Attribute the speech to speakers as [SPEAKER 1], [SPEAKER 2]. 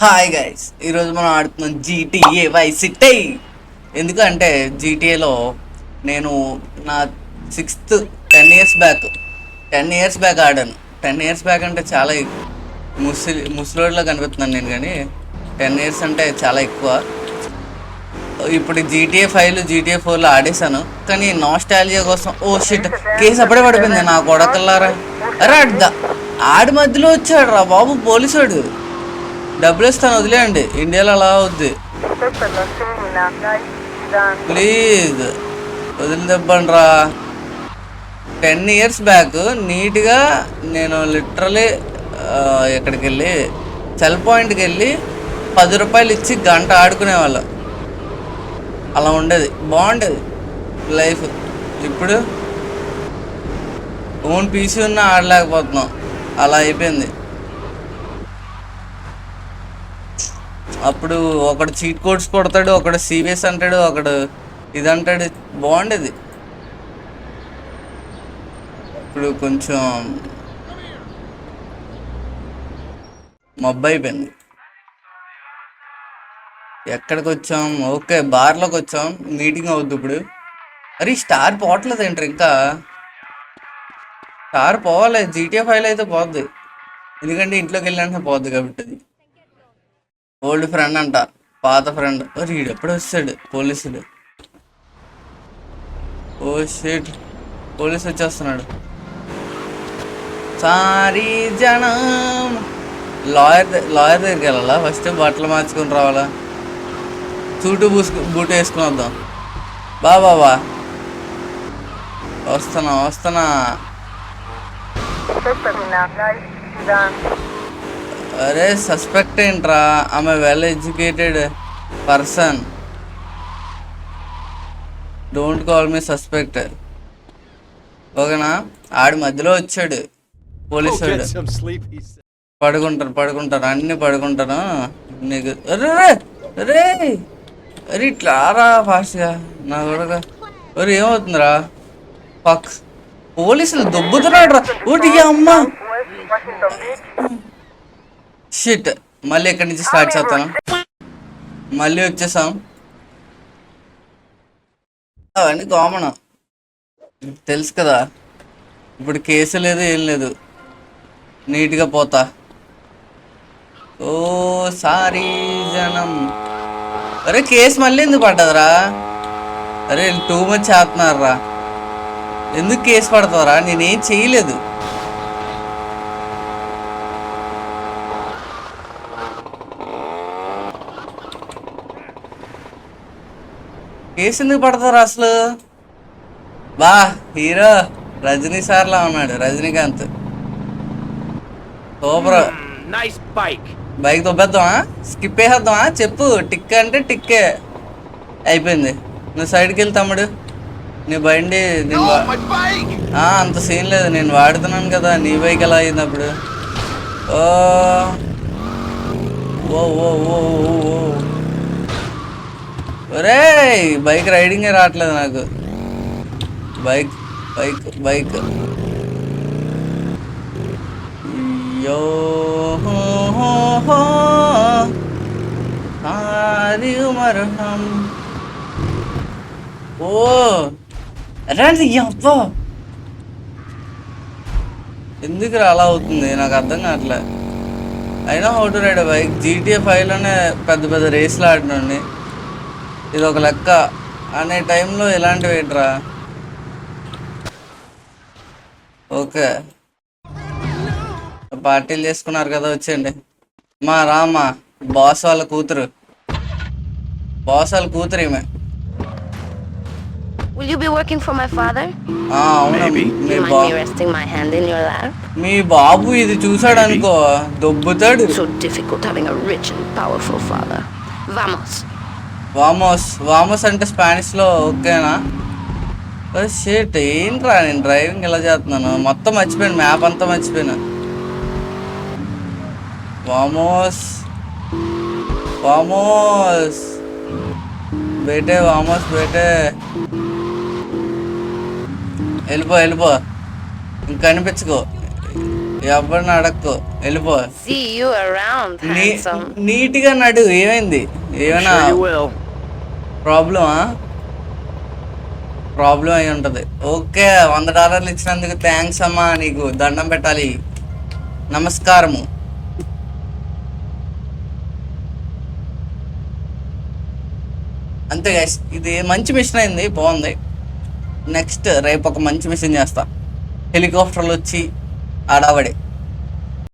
[SPEAKER 1] Hi guys, ఈరోజు మనం ఆడుతున్నాం జీటీఏ వైస్ సిటీ. ఎందుకంటే జీటీఏలో నేను నా సిక్స్త్ 10 ఇయర్స్ బ్యాక్ ఆడాను. 10 ఇయర్స్ బ్యాక్ అంటే చాలా ముసలిలో కనిపిస్తున్నాను నేను, కానీ 10 ఇయర్స్ అంటే చాలా ఎక్కువ. ఇప్పుడు GTA 5 GTA 4లో ఆడేశాను, కానీ నాస్టాలియా కోసం ఓ షిట్ కేసు అప్పుడే పడిపోయింది నా కొడకల్లారా. అరే ఆడి మధ్యలో వచ్చాడు రా బాబు పోలీసుడు. డబ్బులు ఇస్తాను వదిలేయండి, ఇండియాలో అలా అవుద్ది. ప్లీజ్ వదిలిదెబ్బండి రా. 10 ఇయర్స్ బ్యాక్ నీట్గా నేను లిటరలీ ఎక్కడికి వెళ్ళి సెల్ పాయింట్కి వెళ్ళి 10 రూపాయలు ఇచ్చి గంట ఆడుకునేవాళ్ళం. అలా ఉండేది, బాగుండేది లైఫ్. ఇప్పుడు ఓన్ పీసీ ఉన్నా ఆడలేకపోతున్నాం, అలా అయిపోయింది. అప్పుడు ఒకడు చీట్ కోడ్స్ కొడతాడు, ఒకడు సివిఎస్ అంటాడు, ఒకడు ఇది అంటాడు, బాగుండేది. ఇప్పుడు కొంచెం మబ్బు అయిపోయింది. ఎక్కడికి వచ్చాం? ఓకే, బార్లోకి వచ్చాం, మీటింగ్ అవుద్ది ఇప్పుడు. అరే స్టార్ పోవట్లేదు ఏంటి ఇంకా? స్టార్ పోవాలి, GTA 5లో అయితే పోద్ది, ఎందుకంటే ఇంట్లోకి వెళ్ళాలంటే పోద్ది కాబట్టి. అది ఓల్డ్ ఫ్రెండ్ అంట, పాత ఫ్రెండ్. వీడు ఎప్పుడు వస్తాడు పోలీసుడు? ఓ షిట్, పోలీసు వచ్చేస్తున్నాడు. సారీ జనం. లాయర్ దగ్గరికి వెళ్ళాలా? ఫస్ట్ బట్టలు మార్చుకుని రావాలా? బూట్ వేసుకుని వద్దాం. బాబా వస్తున్నా. అరే సస్పెక్ట్ ఏంట్రా? ఆమె well educated person. Don't call me suspect, ఓకేనా? ఆడి మధ్యలో వచ్చాడు పోలీసు. పడుకుంటారు అన్ని పడుకుంటాను నీకు. అరే ఇట్లా రా ఫాస్ట్గా నా కూడా. ఒరే ఏమవుతుందిరా? పోలీసులు దొబ్బుతున్నాడు రా. ఓటి అమ్మ షిట్, మళ్ళీ ఎక్కడి నుంచి స్టార్ట్ చేస్తాను. మళ్ళీ వచ్చేసాం. అవన్నీ కామన్, తెలుసు కదా. ఇప్పుడు కేసు లేదు, ఏం లేదు, నీట్గా పోతా. ఓ సారీ జనం. అరే కేసు మళ్ళీ ఎందుకు పడ్డదిరా? అరే టూ మచ్ చేస్తున్నారా. ఎందుకు కేసు పడతావరా? నేనేం చేయలేదు. కేసు ఎందుకు పడతారా అసలు? బా హీరో రజనీ సార్లా ఉన్నాడు, రజనీకాంత్. సూపర్. బైక్ తొబ్బేద్దామా? స్కిప్ వేసేద్దామా? చెప్పు. టిక్ అంటే టిక్కే అయిపోయింది. నువ్వు సైడ్కి వెళ్తాం తమ్ముడు. నీ బండి అంత సీన్ లేదు, నేను వాడుతున్నాను కదా. నీ బైక్ ఎలా అయింది అప్పుడు? ఓ ఓ ఓ ఓ ఒరే బైక్ రైడింగే రావట్లేదు నాకు. బైక్ యో మరహం. ఓ రండి అబ్బా, ఎందుకు అలా అవుతుంది నాకు అర్థం కావట్లే. అయినా how to ride bike. GTA 5లోనే పెద్ద రేసులు ఆడినండి, ఇది ఒక లెక్క అనే టైంలో ఎలాంటివి ఏంట్రా? ఓకే, పార్టీలు చేసుకున్నారు కదా, వచ్చేయండి. రామా బాస్ వాళ్ళ కూతురు ఈమె.
[SPEAKER 2] Will you be working for my father?
[SPEAKER 1] అవును.
[SPEAKER 2] Do you mind me resting my hand in your lap?
[SPEAKER 1] మీ బాబు ఇది చూసాడు అనుకో, దొబ్బుతాడు.
[SPEAKER 2] So difficult having a rich and powerful father.
[SPEAKER 1] వామోస్ అంటే స్పానిష్లో ఓకేనా? షేట్ ఏంట్రా, నేను డ్రైవింగ్ ఎలా చేస్తున్నాను మొత్తం మర్చిపోయాను, మ్యాప్ అంతా మర్చిపోయాను. వామోస్ బేటే వెళ్ళిపో ఇంక కనిపించుకో. ఎవరిని అడక్కు, వెళ్ళిపో.
[SPEAKER 2] See you around, handsome.
[SPEAKER 1] నీట్గా నడు. ఏమైంది? ఏమైనా
[SPEAKER 3] Sure you will.
[SPEAKER 1] ప్రాబ్లమా? ప్రాబ్లం అయి ఉంటుంది. ఓకే, $100 ఇచ్చినందుకు థ్యాంక్స్ అమ్మా, నీకు దండం పెట్టాలి, నమస్కారము. అంతే గైస్, ఇది మంచి మిషన్ అయింది, బాగుంది. నెక్స్ట్ రేపు ఒక మంచి మిషన్ చేస్తా. హెలికాప్టర్లు వచ్చి ఆడావడి